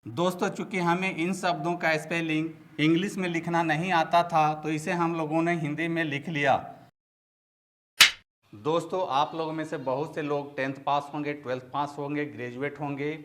दोस्तों, चूंकि हमें इन शब्दों का स्पेलिंग इंग्लिश में लिखना नहीं आता था तो इसे हम लोगों ने हिंदी में लिख लिया। दोस्तों, आप लोगों में से बहुत से लोग 10th पास होंगे, 12th पास होंगे, ग्रेजुएट होंगे,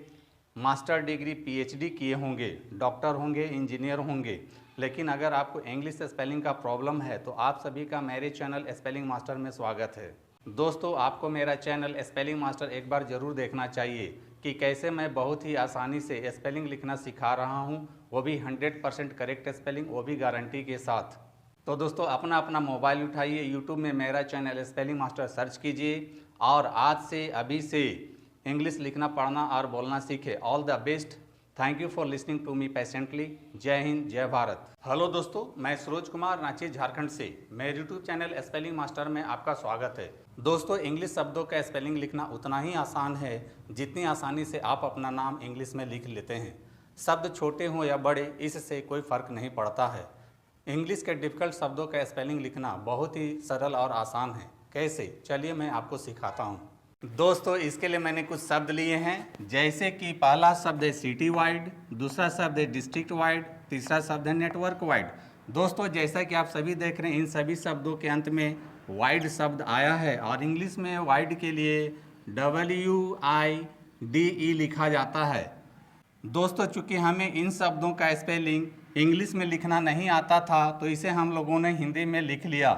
मास्टर डिग्री पीएचडी किए होंगे, डॉक्टर होंगे, इंजीनियर होंगे। लेकिन अगर आपको इंग्लिश स्पेलिंग का प्रॉब्लम है तो आप सभी का मेरे चैनल स्पेलिंग मास्टर में स्वागत है। दोस्तों, आपको मेरा चैनल स्पेलिंग मास्टर एक बार ज़रूर देखना चाहिए कि कैसे मैं बहुत ही आसानी से स्पेलिंग लिखना सिखा रहा हूँ, वो भी 100% करेक्ट स्पेलिंग, वो भी गारंटी के साथ। तो दोस्तों, अपना अपना मोबाइल उठाइए, यूट्यूब में मेरा चैनल स्पेलिंग मास्टर सर्च कीजिए और आज से अभी से इंग्लिश लिखना, पढ़ना और बोलना सीखे। All the best. Thank you for listening to me patiently. Jai Hind, जय भारत। हेलो दोस्तों, मैं सरोज कुमार, रांची, झारखंड से। मेरे यूट्यूब चैनल स्पेलिंग मास्टर में आपका स्वागत है। दोस्तों, इंग्लिश शब्दों का स्पेलिंग लिखना उतना ही आसान है जितनी आसानी से आप अपना नाम इंग्लिश में लिख लेते हैं। शब्द छोटे हों या बड़े, इससे कोई फ़र्क नहीं पड़ता है। इंग्लिश के डिफ़िकल्ट शब्दों का स्पेलिंग लिखना बहुत ही सरल और आसान है। कैसे? चलिए मैं आपको सिखाता हूँ। दोस्तों, इसके लिए मैंने कुछ शब्द लिए हैं, जैसे कि पहला शब्द है सिटी वाइड, दूसरा शब्द है डिस्ट्रिक्ट वाइड, तीसरा शब्द है नेटवर्क वाइड। दोस्तों, जैसा कि आप सभी देख रहे हैं, इन सभी शब्दों के अंत में वाइड शब्द आया है और इंग्लिश में वाइड के लिए WIDE लिखा जाता है। दोस्तों, चूंकि हमें इन शब्दों का स्पेलिंग इंग्लिश में लिखना नहीं आता था तो इसे हम लोगों ने हिंदी में लिख लिया।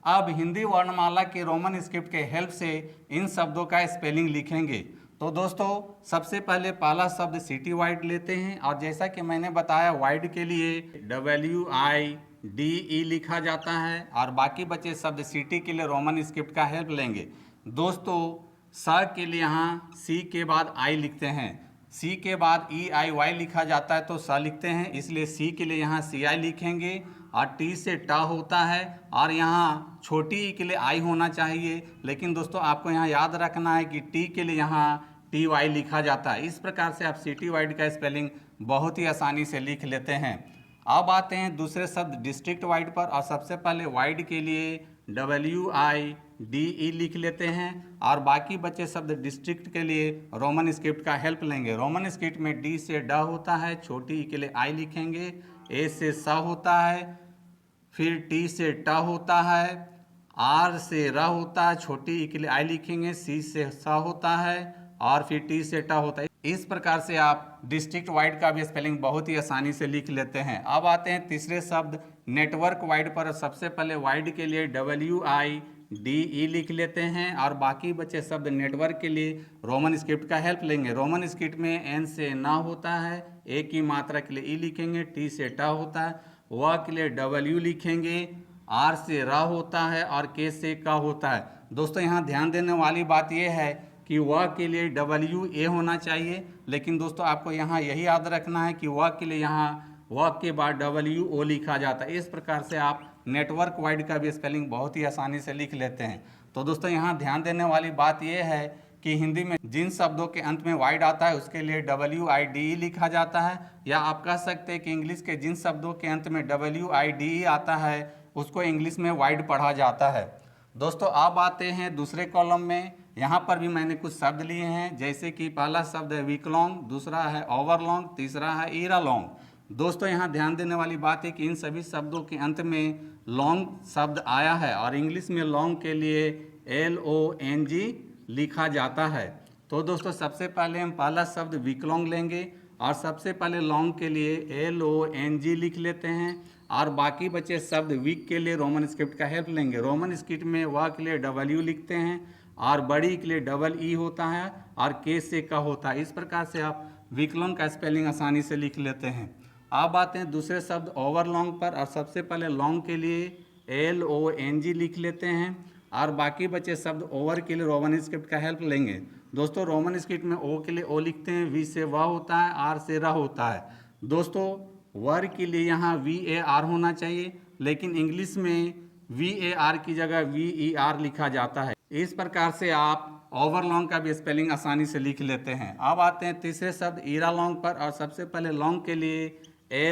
अब हिंदी वर्णमाला के रोमन स्क्रिप्ट के हेल्प से इन शब्दों का स्पेलिंग लिखेंगे। तो दोस्तों, सबसे पहले पहला शब्द सिटी वाइड लेते हैं और जैसा कि मैंने बताया, वाइड के लिए WIDE लिखा जाता है और बाकी बचे शब्द सिटी के लिए रोमन स्क्रिप्ट का हेल्प लेंगे। दोस्तों, स के लिए यहाँ सी के बाद आई लिखते हैं, सी के बाद EIY लिखा जाता है तो स लिखते हैं, इसलिए सी के लिए यहाँ CI लिखेंगे और टी से ट होता है और यहाँ छोटी ई के लिए आई होना चाहिए। लेकिन दोस्तों, आपको यहाँ याद रखना है कि टी के लिए यहाँ TY लिखा जाता है। इस प्रकार से आप सिटी वाइड का स्पेलिंग बहुत ही आसानी से लिख लेते हैं। अब आते हैं दूसरे शब्द डिस्ट्रिक्ट वाइड पर और सबसे पहले वाइड के लिए WIDE लिख लेते हैं और बाकी बचे शब्द डिस्ट्रिक्ट के लिए रोमन स्क्रिप्ट का हेल्प लेंगे। रोमन स्क्रिप्ट में D से ड होता है, छोटी ई के लिए आई लिखेंगे, A से स होता है, फिर T से ट होता है, R से र होता है, छोटी ई के लिए आई लिखेंगे, C से स होता है और फिर T से ट होता है। इस प्रकार से आप डिस्ट्रिक्ट वाइड का भी स्पेलिंग बहुत ही आसानी से लिख लेते हैं। अब आते हैं तीसरे शब्द नेटवर्क वाइड पर। सबसे पहले वाइड के लिए WIDE लिख लेते हैं और बाकी बचे शब्द नेटवर्क के लिए रोमन स्क्रिप्ट का हेल्प लेंगे। रोमन स्क्रिप्ट में N से न होता है, ए की मात्रा के लिए ई लिखेंगे, T से ट होता है, व के लिए W लिखेंगे, R से र होता है और K से क होता है। दोस्तों, यहाँ ध्यान देने वाली बात यह है कि व के लिए WA होना चाहिए, लेकिन दोस्तों आपको यहाँ यही याद रखना है कि व के लिए यहाँ व के बाद WO लिखा जाता है। इस प्रकार से आप नेटवर्क वाइड का भी स्पेलिंग बहुत ही आसानी से लिख लेते हैं। तो दोस्तों, यहाँ ध्यान देने वाली बात यह है कि हिंदी में जिन शब्दों के अंत में वाइड आता है उसके लिए WIDE लिखा जाता है, या आप कह सकते हैं कि इंग्लिश के जिन शब्दों के अंत में WIDE आता है उसको इंग्लिश में वाइड पढ़ा जाता है। दोस्तों, अब आते हैं दूसरे कॉलम में। यहाँ पर भी मैंने कुछ शब्द लिए हैं, जैसे कि पहला शब्द है वीकलॉन्ग, दूसरा है ओवरलॉन्ग, तीसरा है ईरालॉन्ग। दोस्तों, यहाँ ध्यान देने वाली बात है कि इन सभी शब्दों के अंत में लॉन्ग शब्द आया है और इंग्लिश में लॉन्ग के लिए LONG लिखा जाता है। तो दोस्तों, सबसे पहले हम पहला शब्द वीकलॉन्ग लेंगे और सबसे पहले लॉन्ग के लिए LONG लिख लेते हैं और बाकी बचे शब्द वीक के लिए रोमन स्क्रिप्ट का हेल्प लेंगे। रोमन स्क्रिप्ट में व के लिए W लिखते हैं और बड़ी के लिए EE होता है और K से क होता है। इस प्रकार से आप विकलॉन्ग का स्पेलिंग आसानी से लिख लेते हैं। अब आते हैं दूसरे शब्द ओवरलॉन्ग पर और सबसे पहले लॉन्ग के लिए LONG लिख लेते हैं और बाकी बचे शब्द ओवर के लिए रोमन स्क्रिप्ट का हेल्प लेंगे। दोस्तों, रोमन स्क्रिप्ट में O के लिए O लिखते हैं, V से व होता है, R से र होता है। दोस्तों, वर के लिए यहाँ VAR होना चाहिए, लेकिन इंग्लिश में VAR की जगह VER लिखा जाता है। इस प्रकार से आप ओवरलॉन्ग का भी स्पेलिंग आसानी से लिख लेते हैं। अब आते हैं तीसरे शब्द ईरालॉन्ग पर और सबसे पहले लॉन्ग के लिए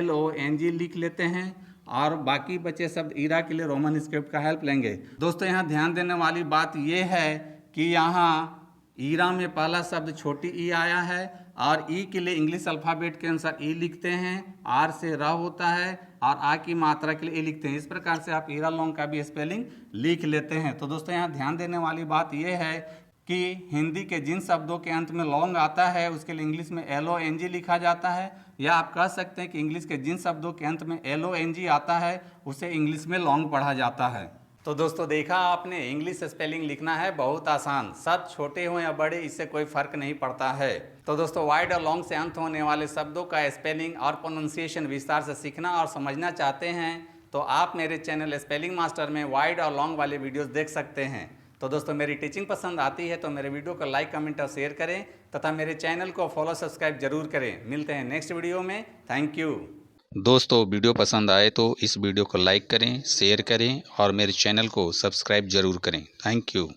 LONG लिख लेते हैं और बाकी बचे शब्द ईरा के लिए रोमन स्क्रिप्ट का हेल्प लेंगे। दोस्तों, यहाँ ध्यान देने वाली बात यह है कि यहाँ ईरा में पहला शब्द छोटी ई आया है और ई के लिए इंग्लिश अल्फ़ाबेट के अनुसार ई लिखते हैं, आर से र होता है, और आ की मात्रा के लिए ए लिखते हैं। इस प्रकार से आप ईरा लॉन्ग का भी स्पेलिंग लिख लेते हैं। तो दोस्तों यहाँ ध्यान देने वाली बात यह है कि हिंदी के जिन शब्दों के अंत में लॉन्ग आता है उसके लिए इंग्लिश में LONG लिखा जाता है, या आप कह सकते हैं कि इंग्लिश के जिन शब्दों के अंत में LONG आता है उसे इंग्लिश में लॉन्ग पढ़ा जाता है। तो दोस्तों देखा आपने, इंग्लिश स्पेलिंग लिखना है बहुत आसान, शब्द छोटे हो या बड़े इससे कोई फर्क नहीं पड़ता है। तो दोस्तों वाइड और लॉन्ग से अंत होने वाले शब्दों का स्पेलिंग और प्रोनाउंसिएशन विस्तार से सीखना और समझना चाहते हैं तो आप मेरे चैनल स्पेलिंग मास्टर में वाइड और लॉन्ग वाले वीडियोस देख सकते हैं। तो दोस्तों मेरी टीचिंग पसंद आती है तो मेरे वीडियो को लाइक, कमेंट और शेयर करें तथा मेरे चैनल को फॉलो, सब्सक्राइब जरूर करें। मिलते हैं नेक्स्ट वीडियो में। Thank you. दोस्तों वीडियो पसंद आए तो इस वीडियो को लाइक करें, शेयर करें और मेरे चैनल को सब्सक्राइब जरूर करें। Thank you.